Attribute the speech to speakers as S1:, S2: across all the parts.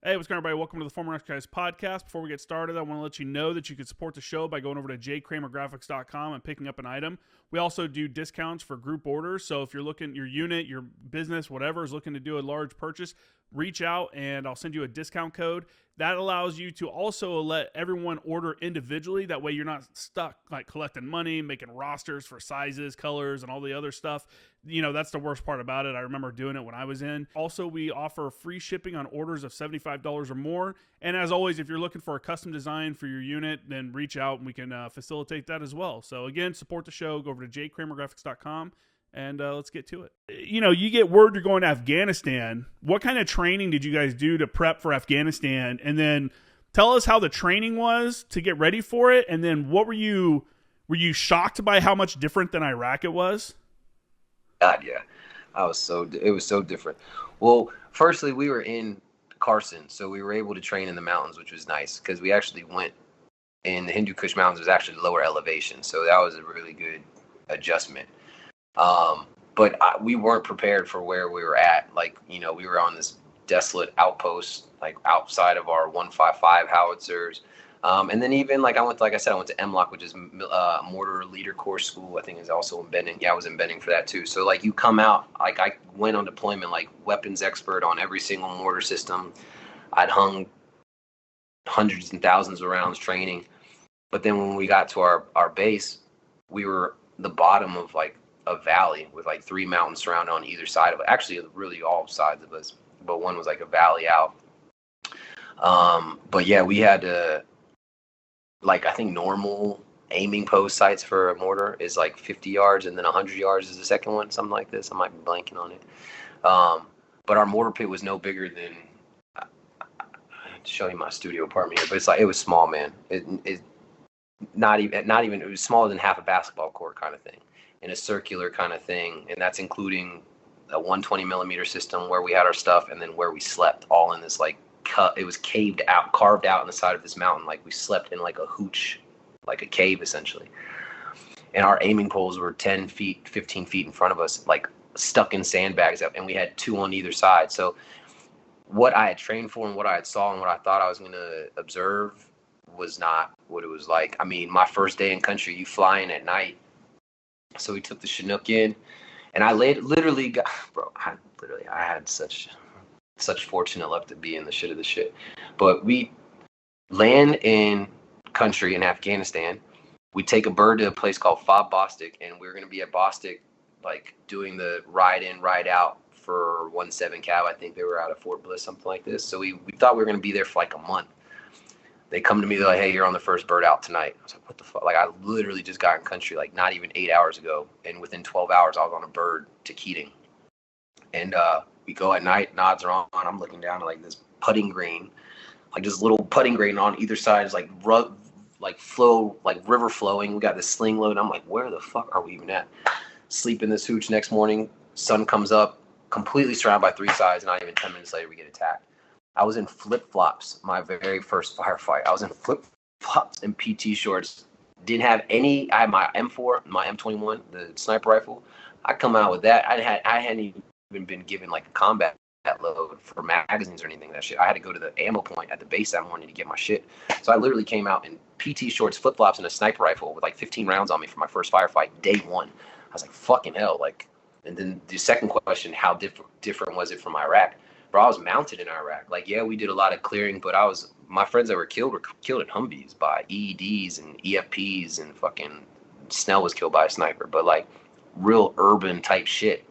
S1: Hey, what's going on, everybody? Welcome to the Former Nice Guys podcast. Before we get started, I want to let you know that you can support the show by going over to jkramergraphics.com and picking up an item. We also do discounts for group orders, so if you're looking, your unit, your business, whatever, is looking to do a large purchase, reach out and I'll send you a discount code. That allows you to also let everyone order individually. That way you're not stuck like collecting money, making rosters for sizes, colors, and all the other stuff. You know, that's the worst part about it. I remember doing it when I was in. Also, we offer free shipping on orders of $75 or more. And as always, if you're looking for a custom design for your unit, then reach out and we can facilitate that as well. So again, support the show. Go over to jkramergraphics.com. And let's get to it. You know, you get word you're going to Afghanistan. What kind of training did you guys do to prep for Afghanistan? And then tell us how the training was to get ready for it. And then what were you shocked by how much different than Iraq it was?
S2: God, yeah. It was so different. Well, firstly, we were in Carson, so we were able to train in the mountains, which was nice because we actually went in the Hindu Kush Mountains. Was actually lower elevation, so that was a really good adjustment. But we weren't prepared for where we were at. Like, you know, we were on this desolate outpost, like outside of our 155 howitzers. And then even like I went to MLOC, which is Mortar Leader Course School. I think is also in Benning. Yeah, I was in Benning for that too. So like you come out, like I went on deployment, like weapons expert on every single mortar system. I'd hung hundreds and thousands of rounds training. But then when we got to our base, we were the bottom of like a valley with like 3 mountains surrounded on either side of it. Actually, really all sides of us, but one was like a valley out. But yeah, we had to, like, I think normal aiming post sights for a mortar is like 50 yards and then 100 yards is the second one, something like this. I might be blanking on it. But our mortar pit was no bigger than, I'll show you my studio apartment here, but it's like, it was small, man. It not even, it was smaller than half a basketball court kind of thing. In a circular kind of thing, and that's including a 120 millimeter system where we had our stuff, and then where we slept, all in this like it was carved out on the side of this mountain. Like we slept in like a hooch, like a cave essentially. And our aiming poles were 10 feet, 15 feet in front of us, like stuck in sandbags up, and we had 2 on either side. So what I had trained for and what I had saw and what I thought I was going to observe was not what it was like. I mean, my first day in country, you fly in at night. So we took the Chinook in, and I literally got, bro, I had such fortunate luck to be in the shit of the shit. But we land in country in Afghanistan. We take a bird to a place called Fob Bostic, and we're going to be at Bostic, like doing the ride in, ride out for 1-7 Cav. I think they were out of Fort Bliss, something like this. So we thought we were going to be there for like a month. They come to me, they're like, hey, you're on the first bird out tonight. I was like, what the fuck? Like, I literally just got in country, like, not even 8 hours ago. And within 12 hours, I was on a bird to Keating. And we go at night, nods are on. I'm looking down at, like, this putting green, like, this little putting green on either side is, like, river flowing. We got this sling load. I'm like, where the fuck are we even at? Sleep in this hooch. Next morning, sun comes up, completely surrounded by 3 sides. Not even 10 minutes later, we get attacked. I was in flip-flops my very first firefight. I was in flip-flops and PT shorts. Didn't have any. I had my M4, my M21, the sniper rifle. I come out with that. I hadn't even been given like a combat load for magazines or anything like that shit. I had to go to the ammo point at the base that morning to get my shit. So I literally came out in PT shorts, flip-flops, and a sniper rifle with like 15 rounds on me for my first firefight, day 1. I was like, fucking hell. Like, and then the second question, how different was it from Iraq? Bro, I was mounted in Iraq. Like, yeah, we did a lot of clearing, but my friends that were killed in Humvees by EEDs and EFPs, and fucking Snell was killed by a sniper, but like real urban type shit.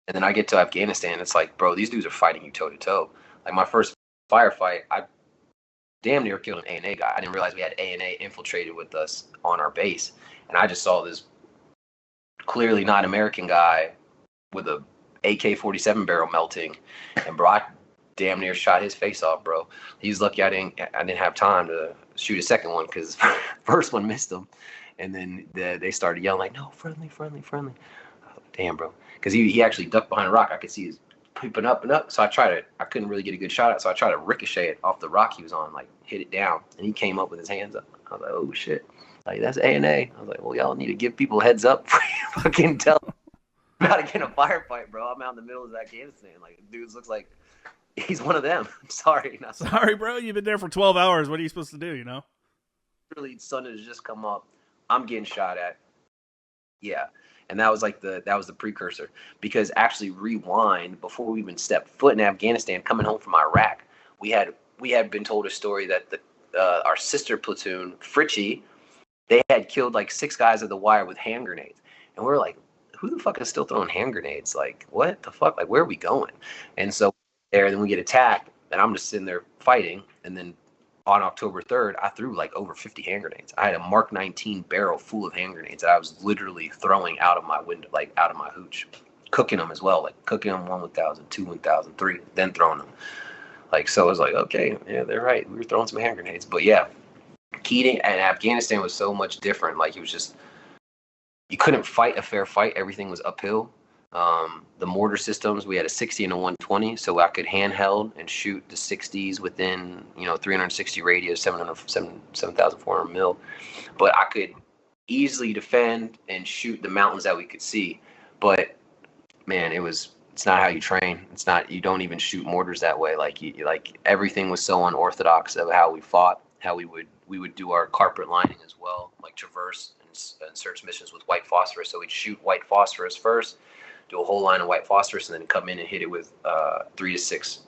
S2: And then I get to Afghanistan, it's like, bro, these dudes are fighting you toe to toe. Like my first firefight, I damn near killed an A&A guy. I didn't realize we had A&A infiltrated with us on our base. And I just saw this clearly not American guy with a AK-47 barrel melting, and bro, I damn near shot his face off, bro. He's lucky I didn't have time to shoot a second one because first one missed him, and then they started yelling like, no, friendly. I was like, damn, bro, because he actually ducked behind a rock. I could see his peeping up and up, so I couldn't really get a good shot at it, so I tried to ricochet it off the rock he was on, like hit it down, and he came up with his hands up. I was like, oh shit, like that's A&A. I was like, well, y'all need to give people heads up before you fucking tell them about to get in a firefight, bro. I'm out in the middle of Afghanistan. Like, dudes looks like He's one of them. Sorry, not
S1: Sorry, bro. You've been there for 12 hours. What are you supposed to do, you know?
S2: literally. Sun has just come up. I'm getting shot at. Yeah. And that was like the precursor, because actually rewind before we even stepped foot in Afghanistan, coming home from Iraq, we had been told a story that our sister platoon, Fritchie, they had killed like 6 guys at the wire with hand grenades. And we are like, who the fuck is still throwing hand grenades? Like, what the fuck? Like, where are we going? And so then we get attacked, and I'm just sitting there fighting. And then on October 3rd, I threw like over 50 hand grenades. I had a Mark 19 barrel full of hand grenades that I was literally throwing out of my window, like out of my hooch, cooking them as well, like cooking them 1,000, 2, 1,000, 3, then throwing them. Like, so I was like, okay, yeah, they're right. We were throwing some hand grenades. But yeah, Keating and Afghanistan was so much different. Like, it was just, you couldn't fight a fair fight. Everything was uphill. The mortar systems, we had a 60 and a 120, so I could handheld and shoot the 60s within 360 radius, 7,400 mil. But I could easily defend and shoot the mountains that we could see. But man, it's not how you train. It's not, you don't even shoot mortars that way. Like, everything was so unorthodox of how we fought, how we would do our carpet lining as well, like traverse and search missions with white phosphorus. So we'd shoot white phosphorus first, do a whole line of white phosphorus, and then come in and hit it with 3 to 6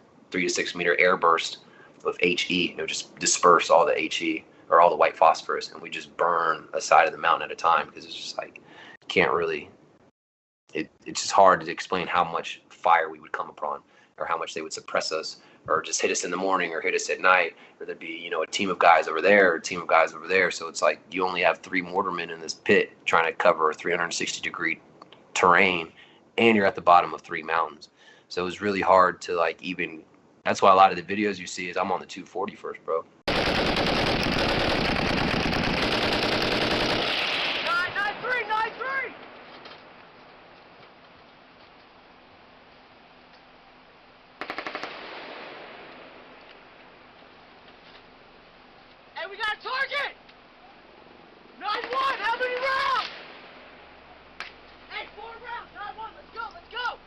S2: meter air burst with HE. It would just disperse all the HE or all the white phosphorus, and we just burn a side of the mountain at a time, because it's just like, can't really. It's just hard to explain how much fire we would come upon, or how much they would suppress us, or just hit us in the morning, or hit us at night, or there'd be, a team of guys over there, or a team of guys over there. So it's like you only have 3 mortarmen in this pit trying to cover a 360-degree terrain, and you're at the bottom of 3 mountains. So it was really hard to like even. That's why a lot of the videos you see is I'm on the 240 first, bro.
S3: We got a target! 9-1, how many rounds? Hey, 4 rounds, 9-1, let's go, let's go!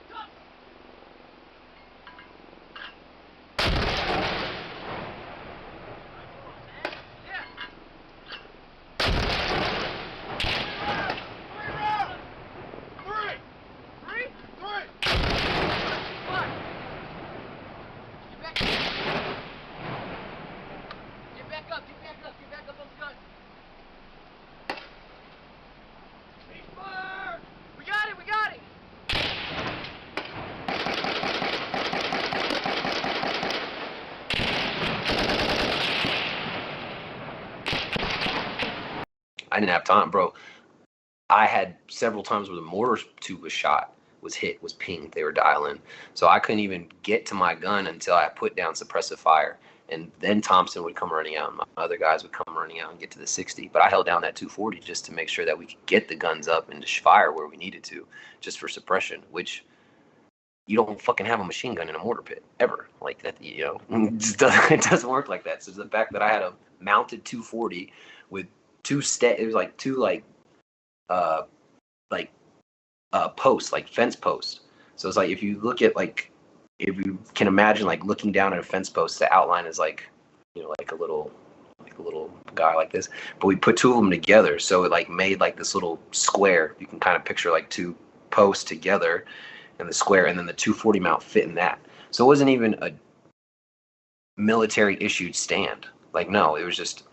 S3: Go! Yeah. 3 rounds! 3! 3? 3! What? Get back up on the gun. Fire! We got it!
S2: I didn't have time, bro. I had several times where the mortar tube was shot, was hit, was pinged. They were dialing. So I couldn't even get to my gun until I put down suppressive fire. And then Thompson would come running out, and my other guys would come running out and get to the 60. But I held down that 240 just to make sure that we could get the guns up and just fire where we needed to, just for suppression, which you don't fucking have a machine gun in a mortar pit, ever. Like that, it doesn't work like that. So the fact that I had a mounted 240 with it was like 2 posts, like fence posts. So it's like, if you look at if you can imagine like looking down at a fence post, the outline is like a little guy like this, but we put 2 of them together, so it like made like this little square. You can kind of picture like 2 posts together in the square, and then the 240 mount fit in that. So it wasn't even a military issued stand. Like, no, it was just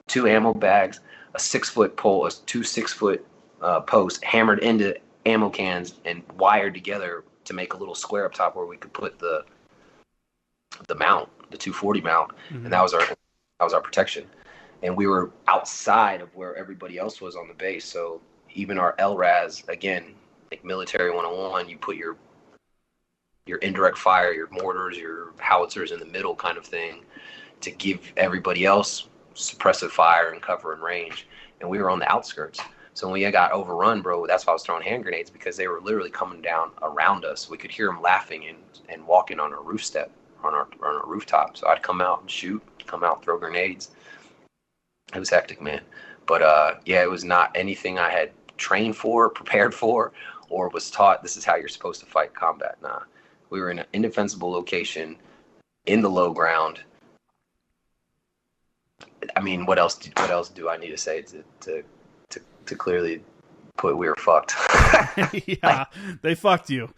S2: 2 ammo bags, a 6-foot pole, 2 6-foot posts hammered into ammo cans and wired together to make a little square up top where we could put the mount, the 240 mount. Mm-hmm. And that was our protection. And we were outside of where everybody else was on the base. So even our LRAS, again, like military 101, you put your indirect fire, your mortars, your howitzers in the middle kind of thing to give everybody else suppressive fire and cover and range. And we were on the outskirts. So when we got overrun, bro, that's why I was throwing hand grenades, because they were literally coming down around us. We could hear them laughing and walking on our roof step, on our rooftop. So I'd come out and shoot, come out, throw grenades. It was hectic, man. But yeah, it was not anything I had trained for, prepared for, or was taught this is how you're supposed to fight combat. Nah, we were in an indefensible location in the low ground. I mean, what else do I need to say to clearly put we were fucked?
S1: Yeah, they fucked you.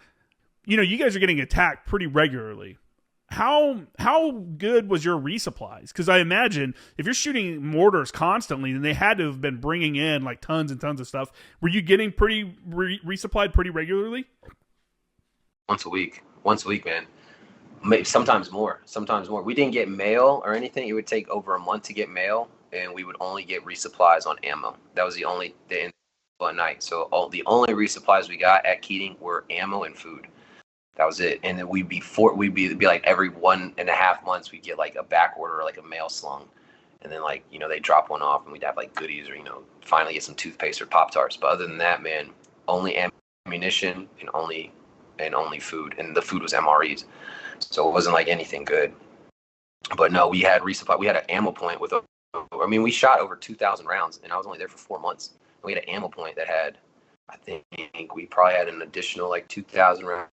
S1: You know, you guys are getting attacked pretty regularly. How good was your resupplies? Because I imagine if you're shooting mortars constantly, then they had to have been bringing in like tons and tons of stuff. Were you getting pretty resupplied pretty regularly?
S2: Once a week, man. Maybe sometimes more. We didn't get mail or anything. It would take over a month to get mail, and we would only get resupplies on ammo. That was the only day at night. So the only resupplies we got at Keating were ammo and food. That was it. And then we'd be like every 1.5 months we'd get like a back order or like a mail slung. And then like, you know, they drop one off and we'd have like goodies or, you know, finally get some toothpaste or Pop-Tarts. But other than that, man, only ammunition and only food. And the food was MREs. So it wasn't like anything good. But no, we had resupply. We had an ammo point we shot over 2,000 rounds and I was only there for 4 months. We had an ammo point that had, I think we probably had an additional like 2,000 rounds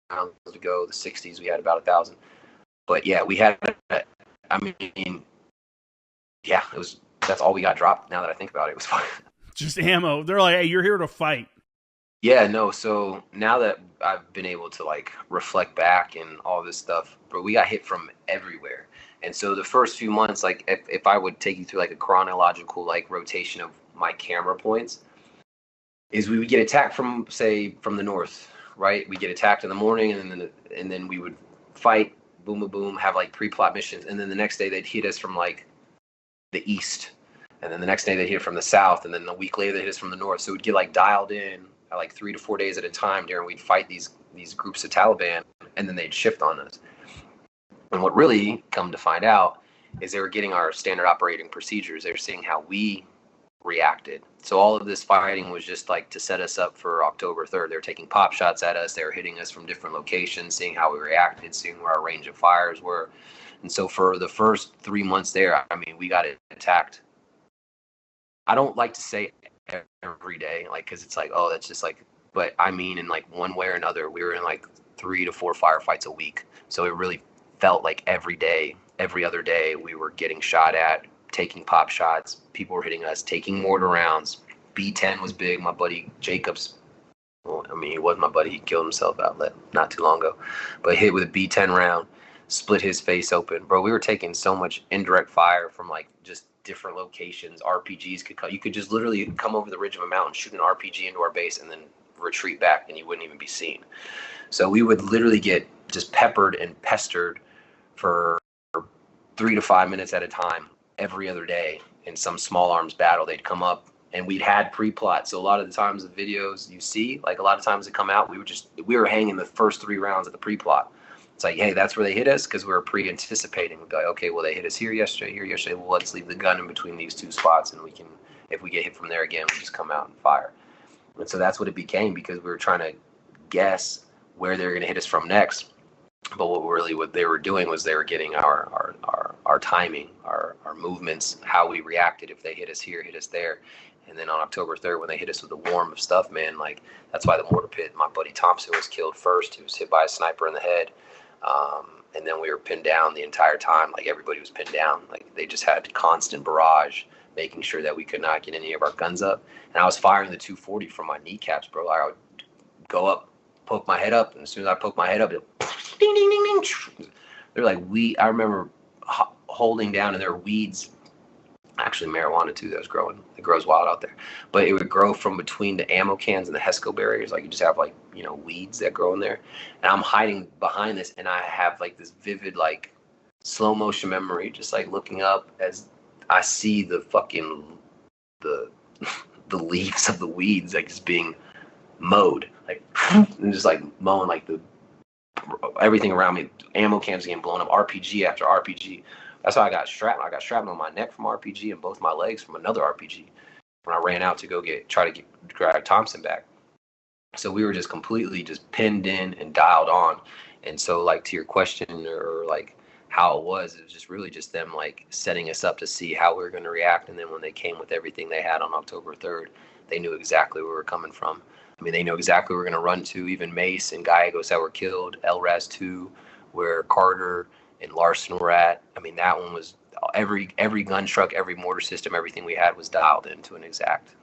S2: to go. The 60s, we had about 1,000. But yeah, we had, that's all we got dropped. Now that I think about it, it was fine.
S1: Just ammo. They're like, hey, you're here to fight.
S2: Yeah, no. So now that I've been able to like reflect back and all this stuff, but we got hit from everywhere. And so the first few months, like if I would take you through like a chronological like rotation of my camera points, is we would get attacked from the north, right? We get attacked in the morning, and then we would fight, boom, boom, boom, have like pre-plot missions, and then the next day they'd hit us from like the east, and then the next day they'd hit from the south, and then a week later they hit us from the north. So we'd get like dialed in at like 3 to 4 days at a time during we'd fight these groups of Taliban, and then they'd shift on us. And what really come to find out is they were getting our standard operating procedures. They were seeing how we reacted. So all of this fighting was just like to set us up for October 3rd. They were taking pop shots at us. They were hitting us from different locations, seeing how we reacted, seeing where our range of fires were. And so for the first 3 months there, I mean, we got attacked. I don't like to say every day, like, because it's like, oh, that's just like, but I mean, in like one way or another, we were in like 3 to 4 firefights a week. So it really felt like every day, every other day, we were getting shot at, taking pop shots. People were hitting us, taking mortar rounds. B-10 was big. My buddy Jacobs, well, I mean, he was my buddy. He killed himself outlet not too long ago. But hit with a B-10 round, split his face open. Bro, we were taking so much indirect fire from like just different locations. RPGs you could just literally come over the ridge of a mountain, shoot an RPG into our base, and then retreat back, and you wouldn't even be seen. So we would literally get just peppered and pestered for 3 to 5 minutes at a time every other day in some small arms battle. They'd come up and we'd had pre-plot. So a lot of the times the videos you see, like a lot of times they come out, we were hanging the first 3 rounds of the pre-plot. It's like, hey, that's where they hit us, because we were pre-anticipating. We'd be like, okay, well, they hit us here yesterday. Well, let's leave the gun in between these 2 spots, and we can, if we get hit from there again, we just come out and fire. And so that's what it became, because we were trying to guess where they were going to hit us from next. But what they were doing was they were getting our timing, our movements, how we reacted. If they hit us here, hit us there. And then on October 3rd, when they hit us with the warm of stuff, man, like that's why the mortar pit, my buddy Thompson was killed first. He was hit by a sniper in the head. And then we were pinned down the entire time. Like everybody was pinned down. Like they just had constant barrage, making sure that we could not get any of our guns up. And I was firing the 240 from my kneecaps, bro. I would go up, poke my head up, and as soon as I poke my head up, it ding, ding, ding, ding. They're like I remember holding down, and there were weeds. Actually, marijuana too, that was growing. It grows wild out there, but it would grow from between the ammo cans and the HESCO barriers. Like you just have like, you know, weeds that grow in there, and I'm hiding behind this, and I have like this vivid like slow motion memory, just like looking up as I see the fucking the leaves of the weeds like just being mowed, like and just like mowing like everything around me. Ammo cans getting blown up, RPG after RPG. That's how I got shrapnel. I got shrapnel on my neck from RPG and both my legs from another RPG when I ran out to go try to drag Thompson back. So we were just completely just pinned in and dialed on. And so like to your question or like how it was just really just them like setting us up to see how we were going to react. And then when they came with everything they had on October 3rd, they knew exactly where we were coming from. I mean, they know exactly where we're going to run to. Even Mace and Gallegos that were killed, LRAS 2, where Carter and Larson were at. I mean, that one was every gun truck, every mortar system, everything we had was dialed into an exact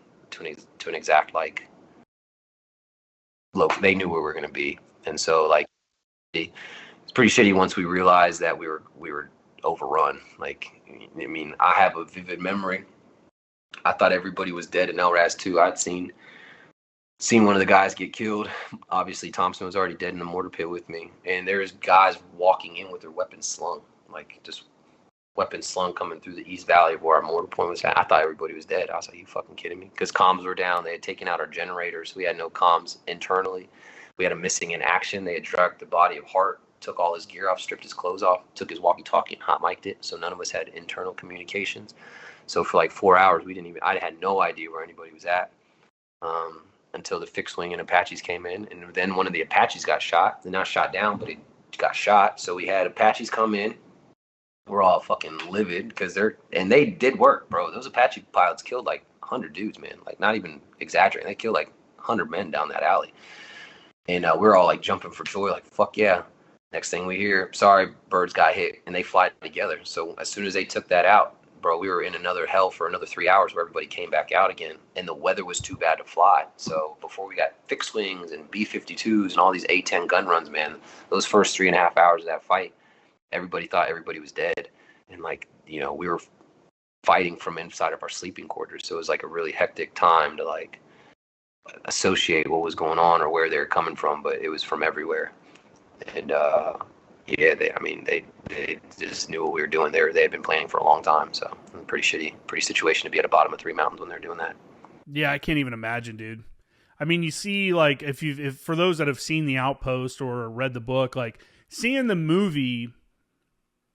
S2: like look. They knew where we were going to be, and so like it's pretty shitty once we realized that we were overrun. Like, I mean, I have a vivid memory. I thought everybody was dead in LRAS 2. I'd seen one of the guys get killed. Obviously, Thompson was already dead in the mortar pit with me. And there's guys walking in with their weapons slung, like just weapons slung coming through the East Valley of where our mortar point was at. I thought everybody was dead. I was like, you fucking kidding me? Because comms were down. They had taken out our generators. We had no comms internally. We had a missing in action. They had dragged the body of Hart, took all his gear off, stripped his clothes off, took his walkie-talkie and hot mic'd it. So none of us had internal communications. So for like 4 hours, I had no idea where anybody was at. Until the fixed wing and Apaches came in, and then one of the Apaches got shot. They're not shot down, but it got shot. So we had Apaches come in. We're all fucking livid because they did work, bro. Those Apache pilots killed like 100 dudes, man. Like, not even exaggerating. They killed like 100 men down that alley. And we're all like jumping for joy, like, fuck yeah. Next thing we hear, sorry, birds got hit, and they fly together. So as soon as they took that out, bro, we were in another hell for another 3 hours where everybody came back out again, and the weather was too bad to fly. So before we got fixed wings and B-52s and all these A-10 gun runs, man, those first 3.5 hours of that fight, everybody thought everybody was dead. And like, you know, we were fighting from inside of our sleeping quarters. So it was like a really hectic time to like associate what was going on or where they were coming from, but it was from everywhere. And yeah, they just knew what we were doing there. They had been planning for a long time, so pretty situation to be at the bottom of 3 mountains when they're doing that.
S1: Yeah, I can't even imagine, dude. I mean, you see, like, if for those that have seen the Outpost or read the book, like seeing the movie,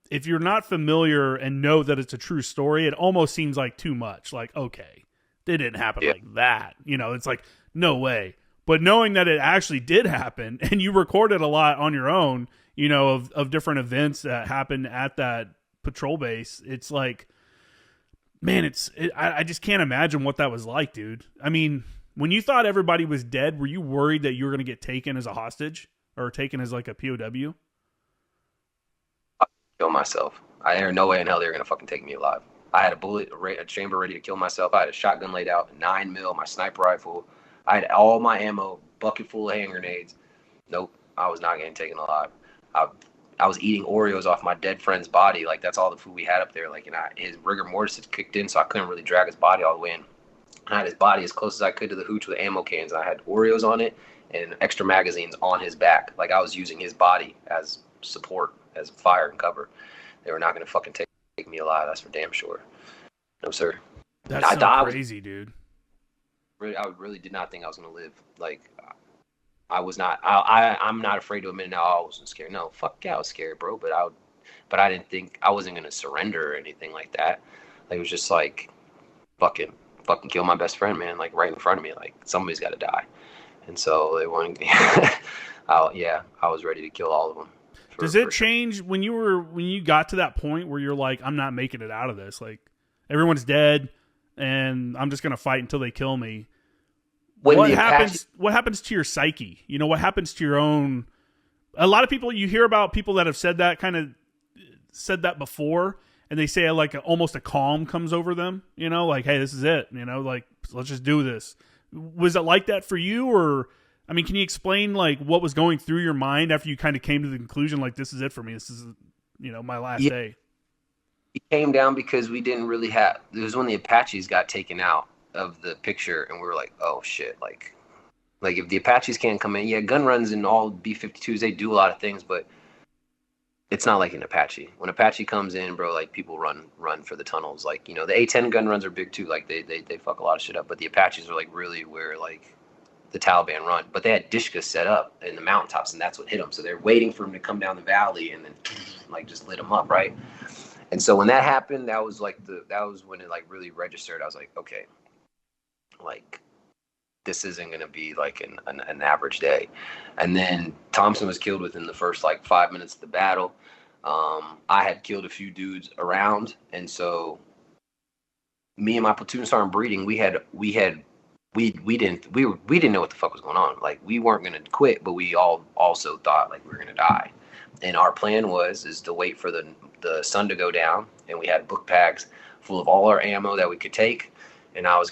S1: if you're not familiar and know that it's a true story, it almost seems like too much. Like, okay, it didn't happen like that. You know, it's like, no way. But knowing that it actually did happen, and you recorded a lot on your own, you know, of different events that happened at that patrol base, it's like, man, I just can't imagine what that was like, dude. I mean, when you thought everybody was dead, were you worried that you were going to get taken as a hostage or taken as like a POW?
S2: I'd kill myself. There's no way in hell they were going to fucking take me alive. I had a chamber ready to kill myself. I had a shotgun laid out, a 9mm, my sniper rifle. I had all my ammo, bucket full of hand grenades. Nope, I was not getting taken alive. I was eating Oreos off my dead friend's body. Like, that's all the food we had up there. Like, and his rigor mortis had kicked in, so I couldn't really drag his body all the way in. I had his body as close as I could to the hooch with ammo cans. I had Oreos on it and extra magazines on his back. Like, I was using his body as support, as fire and cover. They were not going to fucking take me alive. That's for damn sure. No, sir.
S1: That's so crazy, dude.
S2: I really did not think I was going to live. Like, I was not. I'm not afraid to admit now I wasn't scared. No, fuck yeah, I was scared, bro. But I didn't think I wasn't going to surrender or anything like that. Like, it was just like, fucking kill my best friend, man. Like, right in front of me. Like, somebody's got to die. And so they wanted. I was ready to kill all of them.
S1: Does it change when you got to that point where you're like, I'm not making it out of this? Like, everyone's dead, and I'm just gonna fight until they kill me. What happens to your psyche? You know, what happens to your own? A lot of people, you hear about people that have said that before, and they say like almost a calm comes over them. You know, like, hey, this is it. You know, like, let's just do this. Was it like that for you, or? I mean, can you explain like what was going through your mind after you kind of came to the conclusion, like, this is it for me. This is, you know, my last day.
S2: It came down because we didn't really have. It was when the Apaches got taken out of the picture, and we were like, oh shit, like if the Apaches can't come in, yeah, gun runs and all B-52s, they do a lot of things, but it's not like an Apache. When Apache comes in, bro, like, people run for the tunnels. Like, you know, the A-10 gun runs are big too. Like, they fuck a lot of shit up, but the Apaches are like really where like the Taliban run. But they had Dishkas set up in the mountaintops, and that's what hit them. So they're waiting for them to come down the valley and then like just lit them up, right? And so when that happened, that was when it like really registered. I was like, okay, like, this isn't going to be like an average day. And then Thompson was killed within the first like 5 minutes of the battle. I had killed a few dudes around. And so me and my platoon sergeant Breeding, we had we didn't know what the fuck was going on. Like we weren't gonna quit, but we all also thought like we were gonna die. And our plan is to wait for the sun to go down, and we had book bags full of all our ammo that we could take. And I was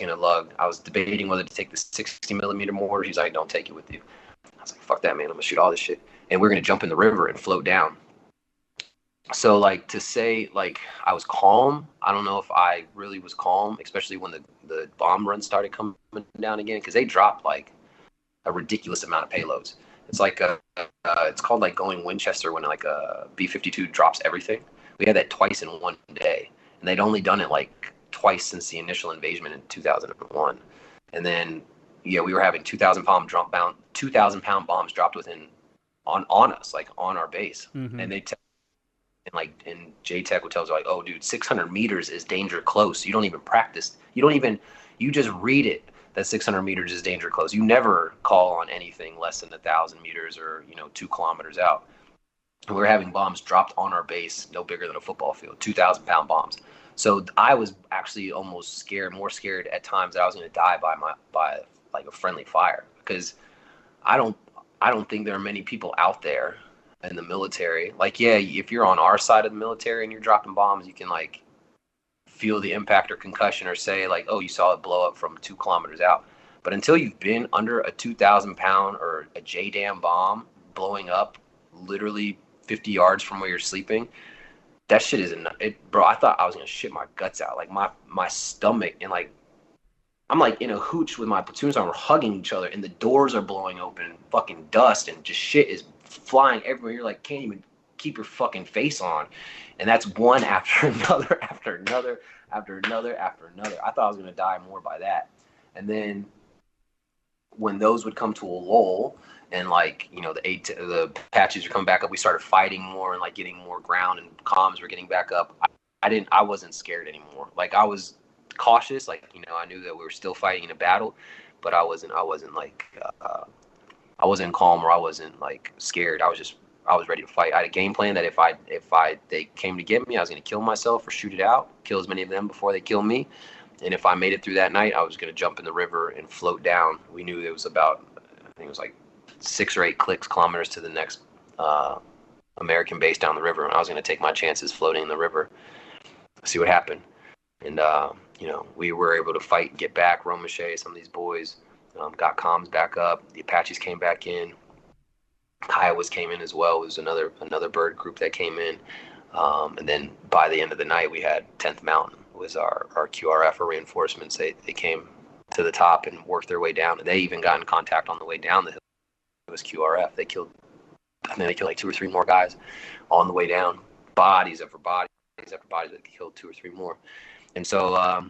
S2: debating whether to take the 60 millimeter mortar. He's like, don't take it with you. I was like, fuck that, man. I'm gonna shoot all this shit. And we're gonna jump in the river and float down. So like to say like I was calm, I don't know if I really was calm, especially when the bomb runs started coming down again, because they dropped like a ridiculous amount of payloads. It's like it's called like going Winchester when like a B-52 drops everything. We had that twice in one day, and they'd only done it like twice since the initial invasion in 2001. And then yeah, we were having 2,000-pound bombs dropped on us, like on our base,
S1: Mm-hmm.
S2: and and J-Tech would tell us like, oh dude, 600 meters is danger close. You don't even practice. You just read it that 600 meters is danger close. You never call on anything less than 1,000 meters or 2 kilometers out. And we were having bombs dropped on our base, no bigger than a football field, 2,000-pound bombs. So I was actually almost more scared at times that I was going to die by like a friendly fire, because I don't think there are many people out there in the military. Like, yeah, if you're on our side of the military and you're dropping bombs, you can like feel the impact or concussion, or say like, oh, you saw it blow up from 2 kilometers out. But until you've been under a 2,000-pound or a JDAM bomb blowing up literally 50 yards from where you're sleeping, that shit is bro. I thought I was gonna shit my guts out. Like my stomach, and like I'm like in a hooch with my platoon sergeant. We're hugging each other, and the doors are blowing open, fucking dust, and just shit is flying everywhere. You're like, can't even keep your fucking face on. And that's one after another, after another, after another, after another. I thought I was going to die more by that. And then when those would come to a lull, and like, the Apaches are coming back up, we started fighting more and like getting more ground, and comms were getting back up. I wasn't scared anymore. Like I was cautious, like, I knew that we were still fighting in a battle, but I wasn't like, I wasn't calm, or I wasn't like scared. I was ready to fight. I had a game plan that if they came to get me, I was going to kill myself or shoot it out, kill as many of them before they kill me. And if I made it through that night, I was going to jump in the river and float down. We knew it was about, I think it was like 6 or 8 kilometers to the next American base down the river. And I was going to take my chances floating in the river, see what happened. And, we were able to fight and get back. Romache, some of these boys got comms back up. The Apaches came back in. Kiowas came in as well. It was another bird group that came in. And then by the end of the night, we had 10th Mountain was our QRF or reinforcements. They came to the top and worked their way down. And they even got in contact on the way down the hill. It was QRF. They killed like 2 or 3 more guys on the way down. Bodies after bodies after bodies. They killed 2 or 3 more. And so, I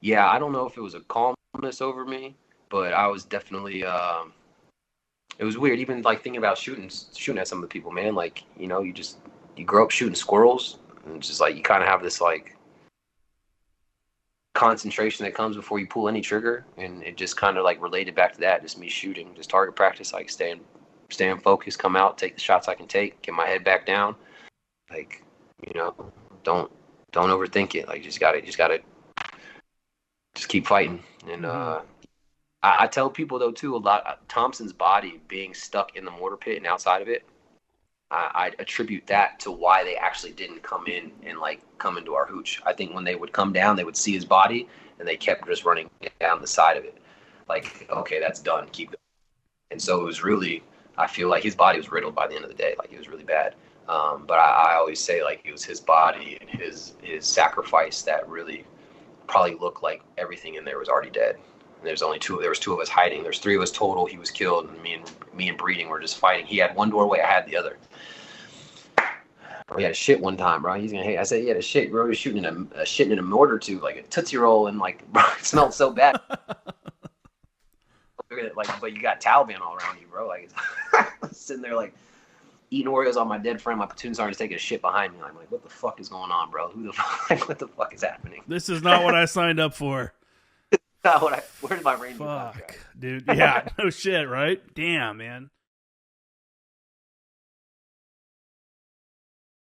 S2: don't know if it was a calmness over me, but I was definitely, it was weird. Even like thinking about shooting at some of the people, man, like, you grow up shooting squirrels, and it's just like, you kind of have this like concentration that comes before you pull any trigger. And it just kind of like related back to that, just me shooting, just target practice, like staying focused, come out, take the shots I can take, get my head back down. Like, don't overthink it. Like, just gotta just keep fighting. And I tell people though too, a lot, Thompson's body being stuck in the mortar pit and outside of it, I attribute that to why they actually didn't come in and like come into our hooch. I think when they would come down, they would see his body, and they kept just running down the side of it. Like, okay, that's done, keep going. And so it was really, I feel like his body was riddled by the end of the day. Like, it was really bad. But I always say like it was his body and his sacrifice that really probably looked like everything in there was already dead. And there was 2 of us hiding. There's 3 of us total. He was killed, and me and Breeding were just fighting. He had one doorway, I had the other. Bro, he had a shit one time, bro. He's gonna hate. I said he had a shit, bro. He was shitting in a mortar tube, like a Tootsie Roll, and like, bro, it smelled so bad. Like, but you got Taliban all around you, bro. Like, sitting there like eating Oreos on my dead friend. My platoon sergeant's taking a shit behind me. I'm like, what the fuck is going on, bro? What the fuck is happening?
S1: This is not what I signed up for.
S2: Not what where's my Ranger
S1: Fuck,
S2: contract?
S1: dude. Yeah, no shit, right? Damn, man.